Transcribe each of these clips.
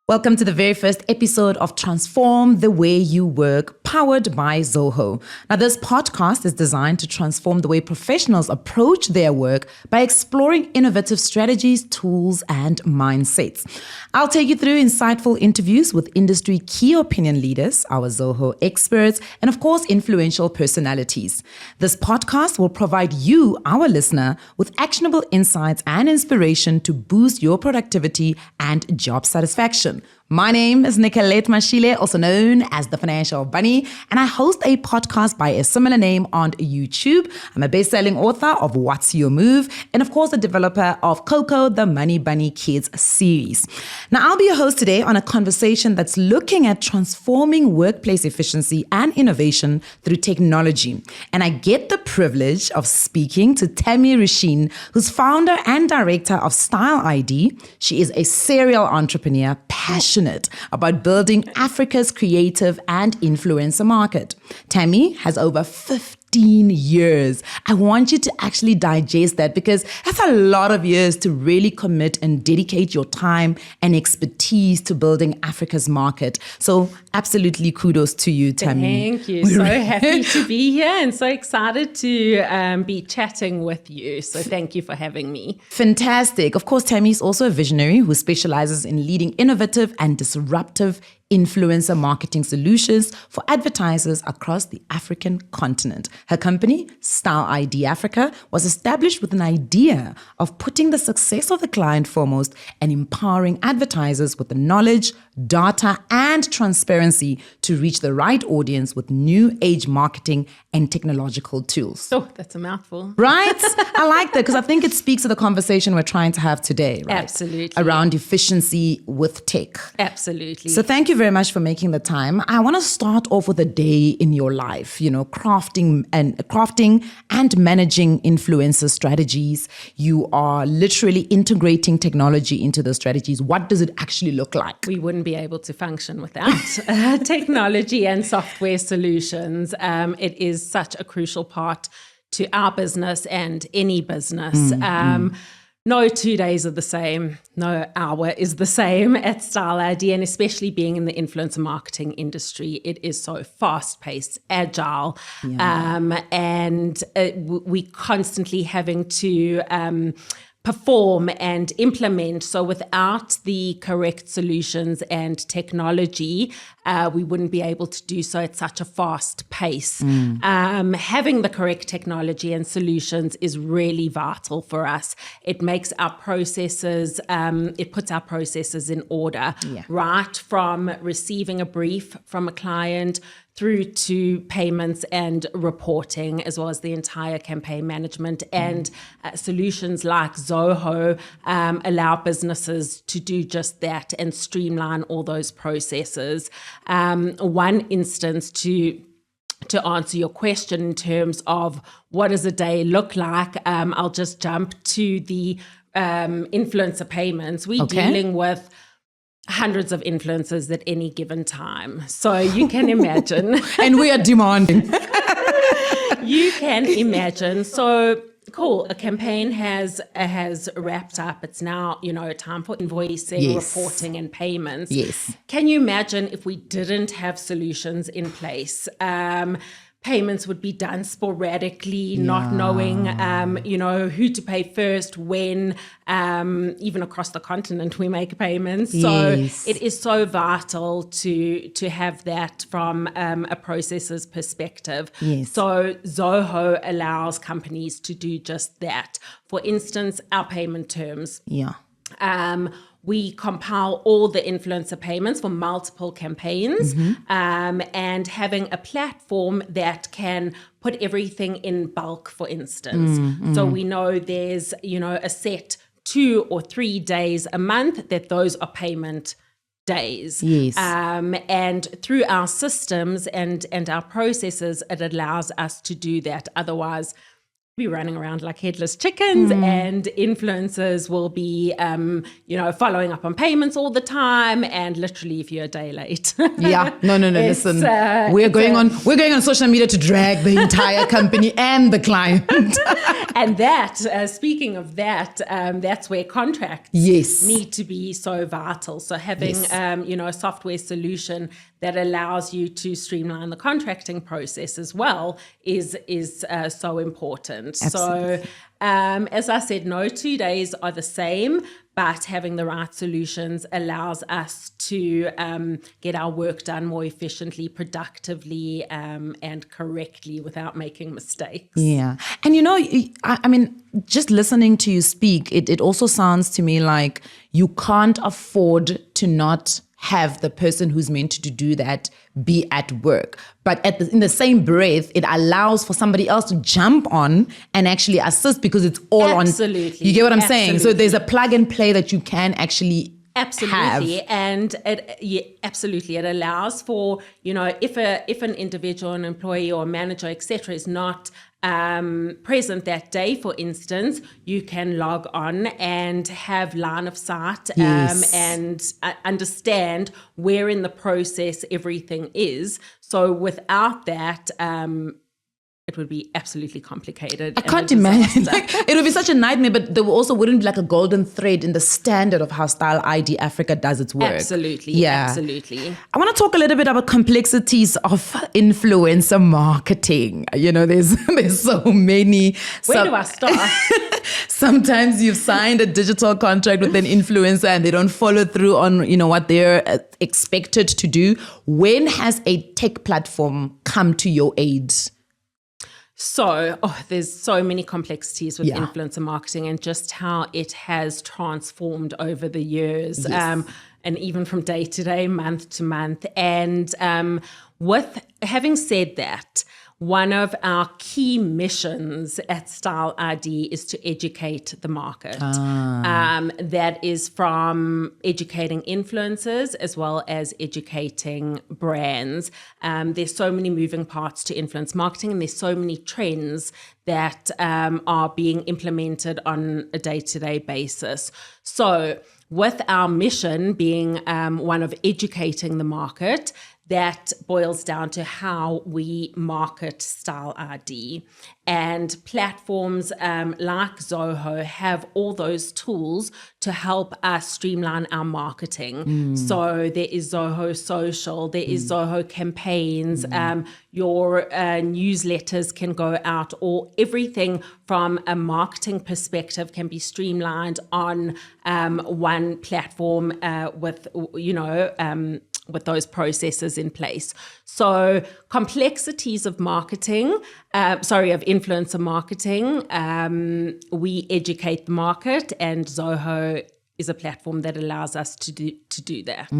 Welcome to the very first episode of Transform the Way You Work, powered by Zoho. Now, this podcast is designed to transform the way professionals approach their work by exploring innovative strategies, tools, and mindsets. I'll take you through insightful interviews with industry key opinion leaders, our Zoho experts, and of course, influential personalities. This podcast will provide you, our listener, with actionable insights and inspiration to boost your productivity and job satisfaction. My name is Nicolette Mashile, also known as the Financial Bunny, and I host a podcast by a similar name on YouTube. I'm a best-selling author of What's Your Move, and of course, the developer of Coco, the Money Bunny Kids series. Now, I'll be your host today on a conversation that's looking at transforming workplace efficiency and innovation through technology. And I get the privilege of speaking to Tami Rushich, who's founder and director of Style ID. She is a serial entrepreneur, passionate about building Africa's creative and influencer market. Tami has over 15 years. I want you to actually digest that because that's a lot of years to really commit and dedicate your time and expertise to building Africa's market. So absolutely kudos to you, Tami. Thank you. So happy to be here and so excited to be chatting with you. So thank you for having me. Fantastic. Of course, Tami is also a visionary who specializes in leading innovative and disruptive influencer marketing solutions for advertisers across the African continent. Her company, Style ID Africa, was established with an idea of putting the success of the client foremost and empowering advertisers with the knowledge, data, and transparency to reach the right audience with new age marketing and technological tools. Oh, that's a mouthful. Right? I like that because I think it speaks to the conversation we're trying to have today, right? Absolutely. Around efficiency with tech. Absolutely. So thank you very much for making the time. I want to start off with a day in your life, crafting and managing influencer strategies. You are literally integrating technology into those strategies. What does it actually look like? We wouldn't be able to function without technology and software solutions. It is such a crucial part to our business and any business. No 2 days are the same. No hour is the same at Style ID, and especially being in the influencer marketing industry, it is so fast-paced, agile, and we constantly having to perform and implement. So without the correct solutions and technology, we wouldn't be able to do so at such a fast pace. Having the correct technology and solutions is really vital for us. It makes our processes, it puts our processes in order, right from receiving a brief from a client through to payments and reporting, as well as the entire campaign management. And solutions like Zoho allow businesses to do just that and streamline all those processes. One instance to answer your question in terms of what does a day look like, I'll just jump to the influencer payments. We're dealing with hundreds of influencers at any given time. So you can imagine. And we are demanding. You can imagine. So cool. A campaign has wrapped up. It's now, time for invoicing, reporting, and payments. Yes. Can you imagine if we didn't have solutions in place? Payments would be done sporadically, not knowing, who to pay first, when, even across the continent we make payments. So it is so vital to have that from a processor's perspective. Yes. So Zoho allows companies to do just that. For instance, our payment terms. We compile all the influencer payments for multiple campaigns, and having a platform that can put everything in bulk, for instance. So we know there's, a set 2 or 3 days a month that those are payment days. And through our systems and our processes, it allows us to do that. Otherwise, be running around like headless chickens, and influencers will be, following up on payments all the time. And literally, if you're a day late, No. Listen, we're going on social media to drag the entire company and the client. And that, speaking of that, that's where contracts need to be so vital. So having, a software solution that allows you to streamline the contracting process as well is so important. Absolutely. So, as I said, no 2 days are the same, but having the right solutions allows us to get our work done more efficiently, productively, and correctly without making mistakes. Yeah. And I mean, just listening to you speak, it also sounds to me like you can't afford to not have the person who's meant to do that be at work. But in the same breath, it allows for somebody else to jump on and actually assist because it's all Absolutely. You get what I'm saying? So there's a plug and play that you can actually Absolutely. have. And absolutely. It allows for, if an individual, an employee or a manager, etc., is not present that day, for instance, you can log on and have line of sight and understand where in the process everything is. So without that, it would be absolutely complicated. I can't imagine. It would be such a nightmare, but there also wouldn't be like a golden thread in the standard of how Style ID Africa does its work. Absolutely. Yeah. Absolutely. I want to talk a little bit about complexities of influencer marketing. There's so many. Where do I start? Sometimes you've signed a digital contract with an influencer and they don't follow through on, what they're expected to do. When has a tech platform come to your aid? So, there's so many complexities with influencer marketing and just how it has transformed over the years, and even from day to day, month to month. And with having said that, one of our key missions at Style ID is to educate the market. That is from educating influencers as well as educating brands. There's so many moving parts to influence marketing, and there's so many trends that are being implemented on a day-to-day basis. So with our mission being one of educating the market, that boils down to how we market Style ID. And platforms like Zoho have all those tools to help us streamline our marketing. So there is Zoho Social, there is Zoho Campaigns, your newsletters can go out, or everything from a marketing perspective can be streamlined on one platform with those processes in place. So complexities of marketing, of influencer marketing, we educate the market, and Zoho is a platform that allows us to do that.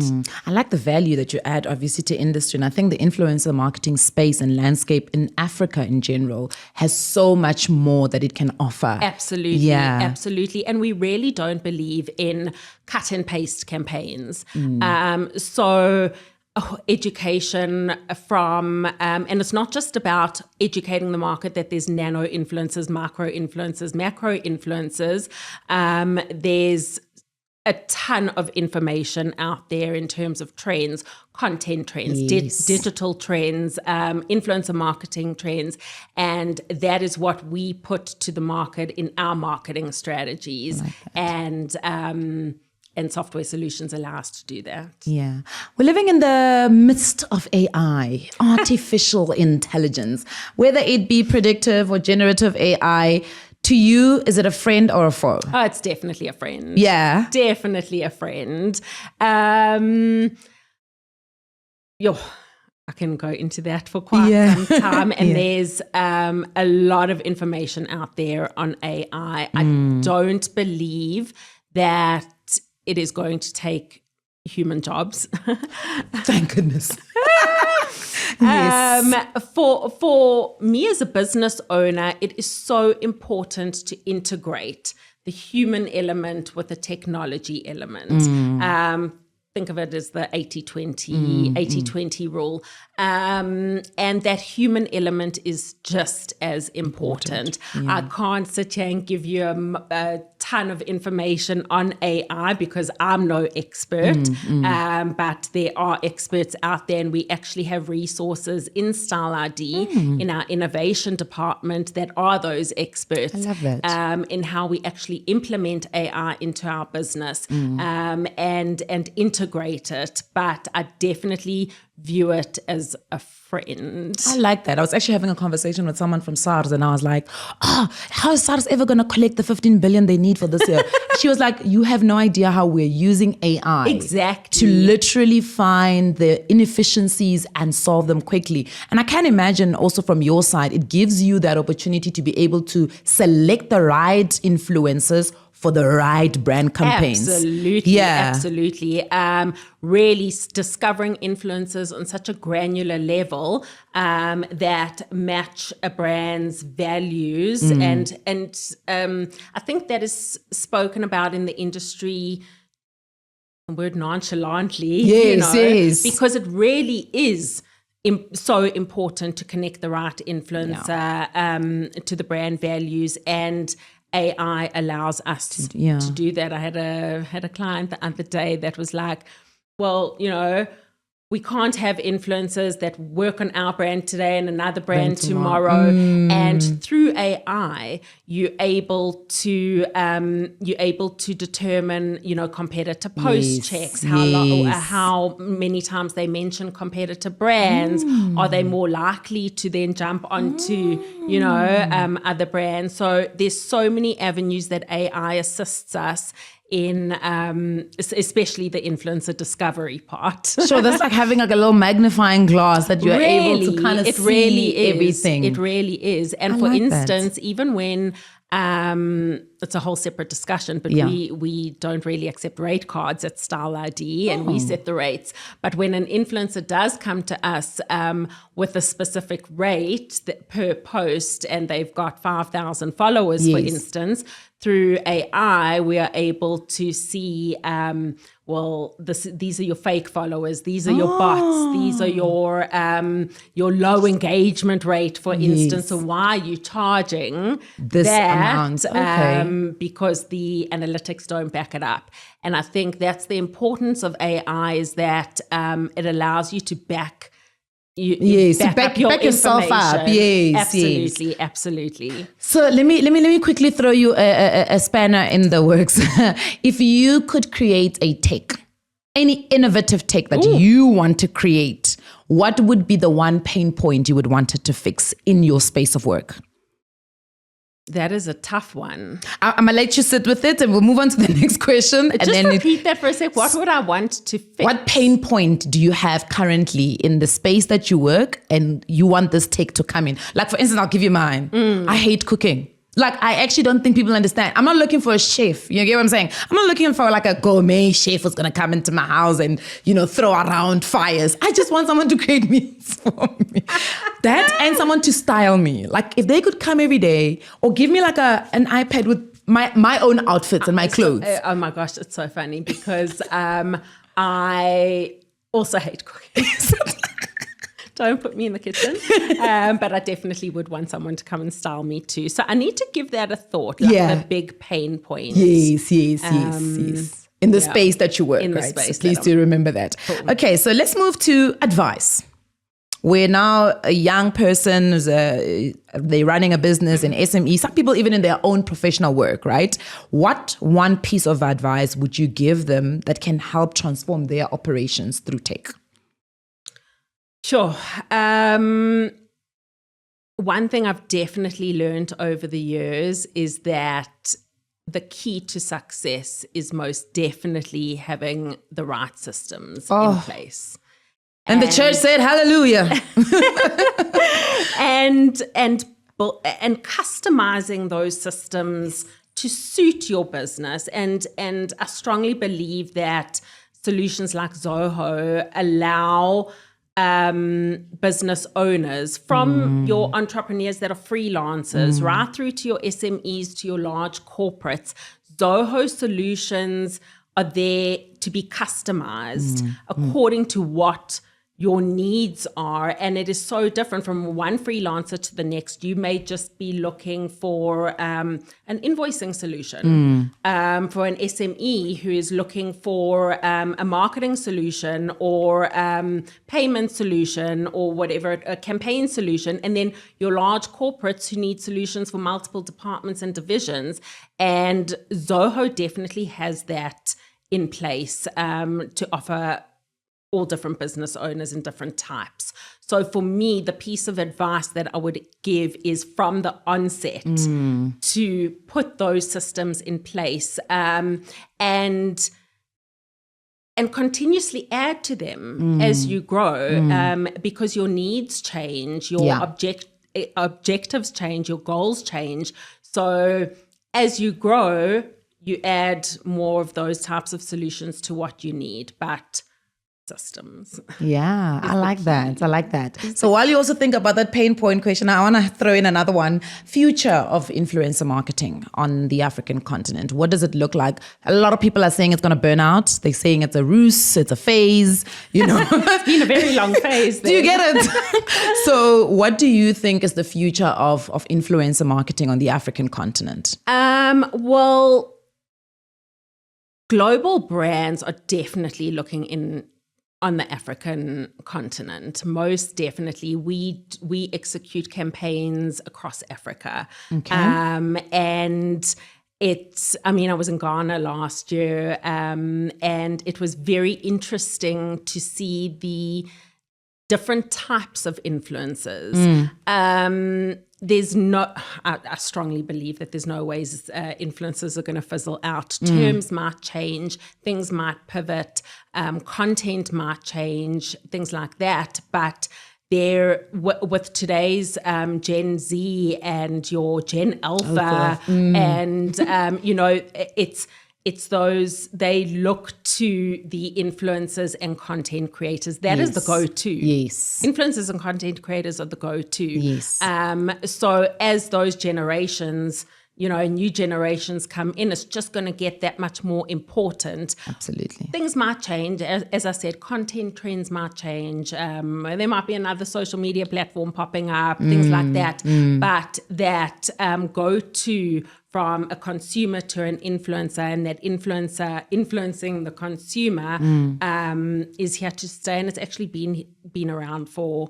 I like the value that you add, obviously, to industry. And I think the influencer marketing space and landscape in Africa in general has so much more that it can offer. Absolutely. Yeah. Absolutely. And we really don't believe in cut and paste campaigns. Education from, and it's not just about educating the market that there's nano influencers, micro influencers, macro influencers. There's a ton of information out there in terms of trends, content trends, digital trends, influencer marketing trends. And that is what we put to the market in our marketing strategies. And software solutions allow us to do that. Yeah. We're living in the midst of AI, artificial intelligence, whether it be predictive or generative AI. To you, is it a friend or a foe? Oh, it's definitely a friend. Yeah. Definitely a friend. I can go into that for quite some time. And there's a lot of information out there on AI. I don't believe that it is going to take human jobs. Thank goodness. For me as a business owner, it is so important to integrate the human element with the technology element. think of it as the 80-20 rule. And that human element is just as important. I can't sit here and give you a ton of information on AI because I'm no expert, but there are experts out there, and we actually have resources in Style ID in our innovation department that are those experts. I love that. In how we actually implement AI into our business and integrate it. But I definitely view it as a friend. I like that. I was actually having a conversation with someone from SARS, and I was like, how is SARS ever going to collect the 15 billion they need for this year? She was like, you have no idea how we're using AI exactly to literally find the inefficiencies and solve them quickly. And I can imagine also from your side, it gives you that opportunity to be able to select the right influencers for the right brand campaigns. Absolutely. Really discovering influencers on such a granular level that match a brand's values. And I think that is spoken about in the industry, the word nonchalantly, yes. because it really is so important to connect the right influencer to the brand values, and AI allows us to do that. I had a client the other day that was like, well, we can't have influencers that work on our brand today and another brand tomorrow. And through AI, you're able to determine, competitor post checks, how many times they mention competitor brands. Are they more likely to then jump onto, other brands? So there's so many avenues that AI assists us in, especially the influencer discovery part. Sure, that's like having like a little magnifying glass that you're able to kind of see everything. It really is. And for instance, even when it's a whole separate discussion, but we don't really accept rate cards at Style ID, and we set the rates. But when an influencer does come to us with a specific rate per post, and they've got 5,000 followers, for instance, through AI, we are able to see, these are your fake followers, these are your bots, these are your low engagement rate, for instance. So why are you charging this amount? Because the analytics don't back it up. And I think that's the importance of AI, is that it allows you to back back yourself up. Absolutely. So let me quickly throw you a spanner in the works. If you could create a tech, any innovative tech that you want to create, what would be the one pain point you would want it to fix in your space of work? That is a tough one. I'm going to let you sit with it, and we'll move on to the next question. Just repeat that for a sec. What would I want to fix? What pain point do you have currently in the space that you work, and you want this tech to come in? Like, for instance, I'll give you mine. I hate cooking. Like, I actually don't think people understand. I'm not looking for a chef. You get what I'm saying? I'm not looking for like a gourmet chef who's going to come into my house and, throw around fires. I just want someone to create meals for me. That, and someone to style me. Like, if they could come every day, or give me like an iPad with my own outfits and my clothes. Oh my gosh, it's so funny because I also hate cooking. Don't put me in the kitchen. But I definitely would want someone to come and style me too. So I need to give that a thought, like the big pain point. Yes. In the space that you work, in the right? space. So please do remember that. Cool. Okay, so let's move to advice. We're now a young person, they're running a business in SME, some people even in their own professional work, right? What one piece of advice would you give them that can help transform their operations through tech? Sure. One thing I've definitely learned over the years is that the key to success is most definitely having the right systems in place. And the church said, hallelujah. and customizing those systems to suit your business. And I strongly believe that solutions like Zoho allow business owners, from your entrepreneurs that are freelancers right through to your SMEs, to your large corporates. Zoho solutions are there to be customized according to what your needs are. And it is so different from one freelancer to the next. You may just be looking for an invoicing solution, for an SME who is looking for a marketing solution or payment solution or whatever, a campaign solution. And then your large corporates who need solutions for multiple departments and divisions. And Zoho definitely has that in place to offer all different business owners and different types. So for me, the piece of advice that I would give is from the onset to put those systems in place and continuously add to them as you grow, because your needs change, your objectives change, your goals change. So as you grow, you add more of those types of solutions to what you need. But systems. Yeah, I like that. I like that. So while you also think about that pain point question, I want to throw in another one. Future of influencer marketing on the African continent. What does it look like? A lot of people are saying it's going to burn out. They're saying it's a ruse, it's a phase, It's been a very long phase. Do you get it? So what do you think is the future of influencer marketing on the African continent? Well, global brands are definitely looking on the African continent. Most definitely. We execute campaigns across Africa. Okay. And I was in Ghana last year, and it was very interesting to see the different types of influencers. I strongly believe that there's no ways influencers are going to fizzle out. Terms might change, things might pivot, content might change, things like that. But with today's Gen Z and your Gen Alpha, and it's those, they look to the influencers and content creators. That is the go-to. Yes. Influencers and content creators are the go-to. Yes. So as those generations, new generations come in, it's just going to get that much more important. Absolutely. Things might change. As I said, content trends might change. There might be another social media platform popping up, things like that. But that go-to from a consumer to an influencer, and that influencer influencing the consumer is here to stay. And it's actually been around for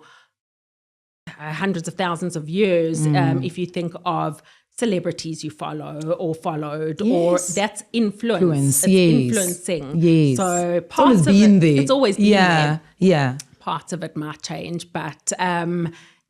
hundreds of thousands of years. If you think of celebrities you follow or followed, or that's influence. It's influencing. Yes. So parts of it, there. It's always been there. Yeah. Parts of it might change, but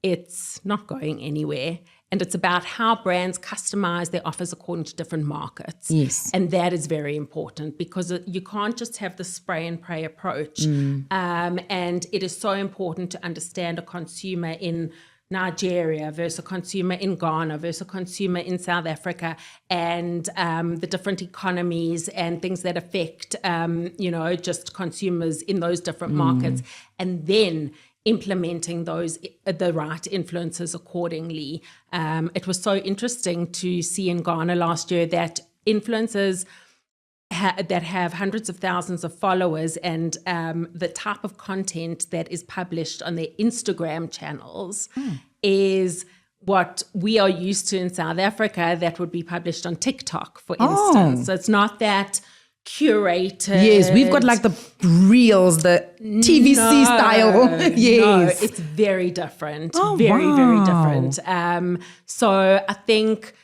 it's not going anywhere. And it's about how brands customize their offers according to different markets. Yes. And that is very important, because you can't just have the spray and pray approach. And it is so important to understand a consumer in Nigeria versus a consumer in Ghana versus a consumer in South Africa, and the different economies and things that affect, just consumers in those different markets, and then implementing the right influencers accordingly. It was so interesting to see in Ghana last year that influencers that have hundreds of thousands of followers, and the type of content that is published on their Instagram channels is what we are used to in South Africa that would be published on TikTok, for instance. So it's not that curated. Yes, we've got like the reels, the TVC style. Yes. No, it's very different. Very different. So I think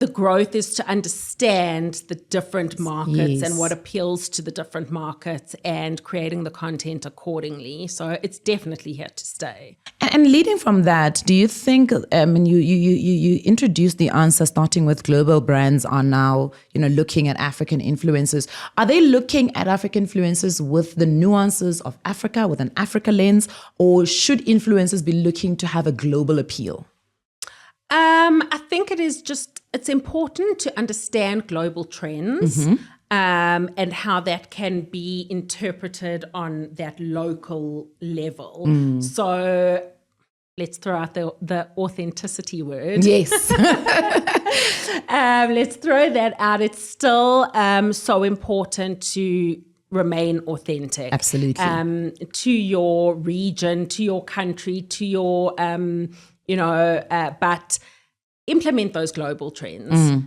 the growth is to understand the different markets and what appeals to the different markets, and creating the content accordingly. So it's definitely here to stay. And leading from that, do you think, you introduced the answer starting with global brands are now, looking at African influencers. Are they looking at African influencers with the nuances of Africa, with an Africa lens, or should influencers be looking to have a global appeal? I think it's important to understand global trends and how that can be interpreted on that local level. So let's throw out the authenticity word. Yes. Let's throw that out. It's still so important to remain authentic. Absolutely. To your region, to your country, to your, but implement those global trends.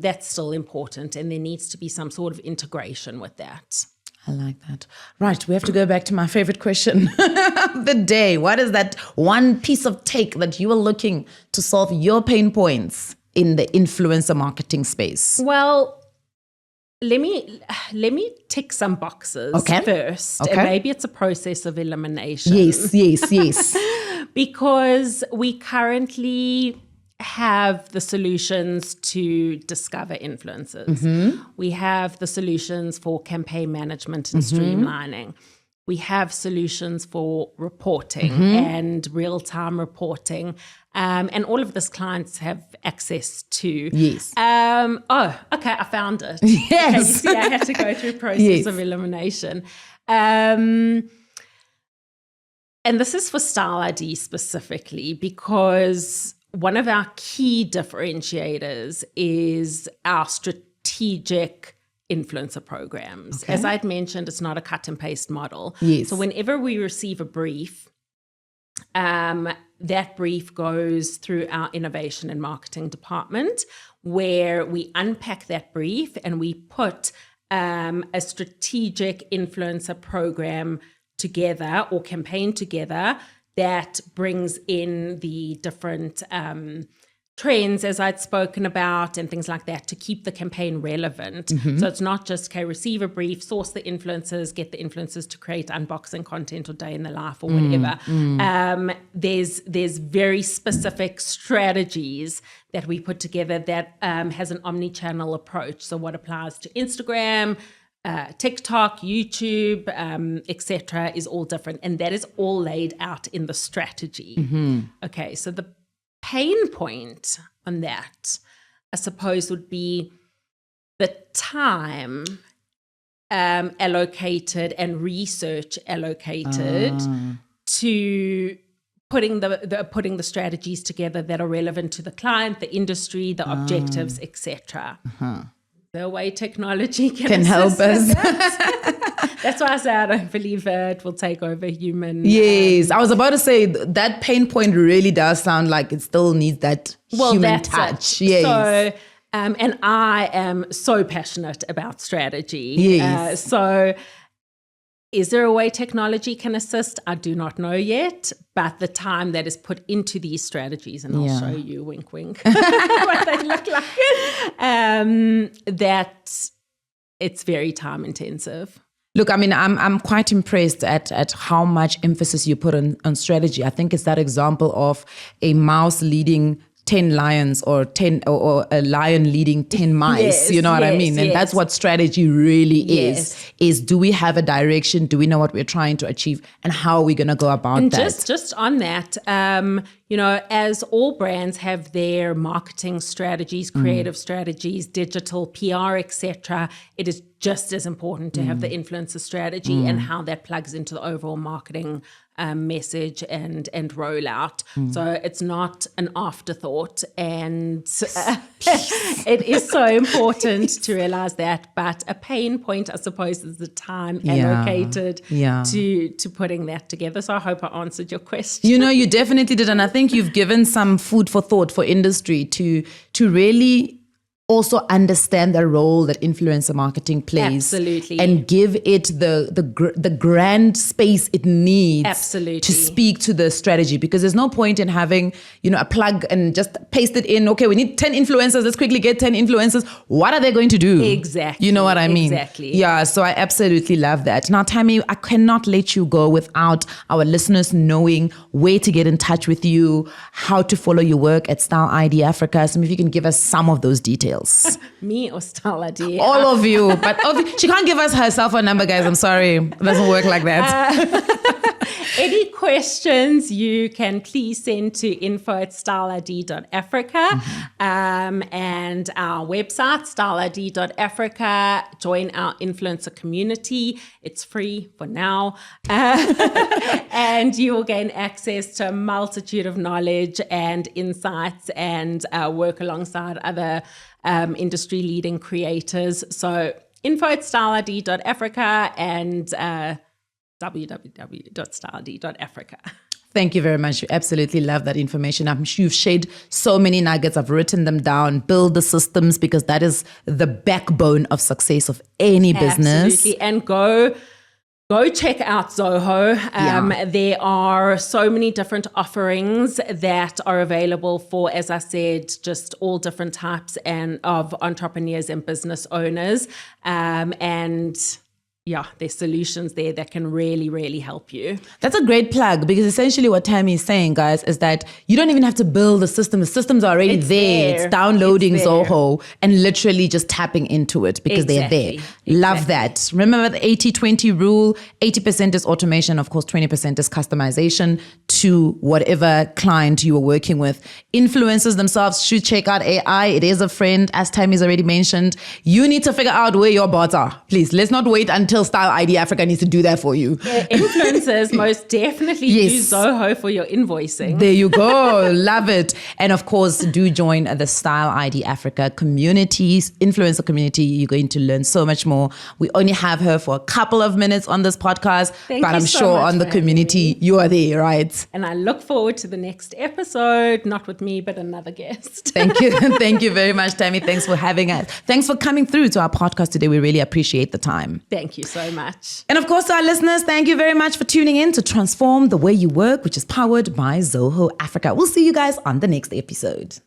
That's still important. And there needs to be some sort of integration with that. I like that. Right. We have to go back to my favorite question of the day. What is that one piece of take that you are looking to solve your pain points in the influencer marketing space? Well, let me tick some boxes first. Okay. And maybe it's a process of elimination. Yes. Because we currently have the solutions to discover influencers. We have the solutions for campaign management and streamlining. We have solutions for reporting and real-time reporting. And all of this clients have access to. Yes. Okay, I found it. Yes. Okay, you see, I had to go through a process of elimination. And this is for Style ID specifically, because one of our key differentiators is our strategic influencer programs. Okay. As I'd mentioned, it's not a cut and paste model. Yes. So whenever we receive a brief, that brief goes through our innovation and marketing department, where we unpack that brief and we put a strategic influencer program together or campaign together that brings in the different trends, as I'd spoken about, and things like that to keep the campaign relevant. So it's not just, receive a brief, source the influencers, get the influencers to create unboxing content or day in the life or whatever. There's very specific strategies that we put together that has an omni-channel approach. So what applies to Instagram, TikTok, YouTube, etc., is all different, and that is all laid out in the strategy. Okay, so the pain point on that, I suppose, would be the time allocated and research allocated to putting the strategies together that are relevant to the client, the industry, the objectives, etc. The way technology can help us. That's why I say I don't believe it will take over human. Yes, I was about to say that pain point really does sound like it still needs that human touch. Yes. So, and I am so passionate about strategy. Yes. So is there a way technology can assist? I do not know yet, but the time that is put into these strategies, and I'll show you, wink, wink, what they look like, that it's very time intensive. Look, I mean, I'm quite impressed at how much emphasis you put on strategy. I think it's that example of a mouse leading 10 lions or a lion leading 10 mice. Yes, you know what I mean? And that's what strategy really is do we have a direction? Do we know what we're trying to achieve? And how are we going to go about that? Just on that, as all brands have their marketing strategies, creative strategies, digital PR, etc., it is just as important to have the influencer strategy and how that plugs into the overall marketing message and rollout. So it's not an afterthought, and it is so important to realize that. But a pain point, I suppose, is the time allocated to putting that together. So I hope I answered your question. You definitely did, and I think you've given some food for thought for industry to really also understand the role that influencer marketing plays. Absolutely. And give it the grand space it needs. Absolutely. To speak to the strategy, because there's no point in having, a plug and just paste it in. Okay, we need 10 influencers. Let's quickly get 10 influencers. What are they going to do? Exactly. You know what I mean? Exactly. Yeah, so I absolutely love that. Now, Tami, I cannot let you go without our listeners knowing where to get in touch with you, how to follow your work at Style ID Africa. So if you can give us some of those details. Me or Style ID? All of you. But she can't give us her cell phone number, guys. I'm sorry. It doesn't work like that. Any questions you can please send to info@styleid.africa and our website, styleid.africa. Join our influencer community. It's free for now. And you will gain access to a multitude of knowledge and insights and work alongside other industry-leading creators. So info@styleid.africa and www.styleid.africa. Thank you very much. You absolutely love that information. I'm sure you've shared so many nuggets. I've written them down. Build the systems, because that is the backbone of success of any business. Absolutely. And go check out Zoho. There are so many different offerings that are available for, as I said, just all different types of entrepreneurs and business owners. There's solutions there that can really, really help you. That's a great plug, because essentially what Tami is saying, guys, is that you don't even have to build the system. The systems are already there. It's downloading Zoho and literally just tapping into it, because they're there. Love that. Remember the 80-20 rule. 80% is automation. Of course, 20% is customization to whatever client you are working with. Influencers themselves should check out AI. It is a friend, as Tami's already mentioned. You need to figure out where your bots are. Please, let's not wait until Style ID Africa needs to do that for you. Yeah, influencers most definitely use Zoho for your invoicing. There you go. Love it. And of course, do join the Style ID Africa communities, influencer community. You're going to learn so much more. We only have her for a couple of minutes on this podcast, but I'm sure on the community, you are there, right? And I look forward to the next episode, not with me, but another guest. Thank you. Thank you very much, Tami. Thanks for having us. Thanks for coming through to our podcast today. We really appreciate the time. Thank you so much. And of course, to our listeners, thank you very much for tuning in to Transform the Way You Work, which is powered by Zoho Africa. We'll see you guys on the next episode.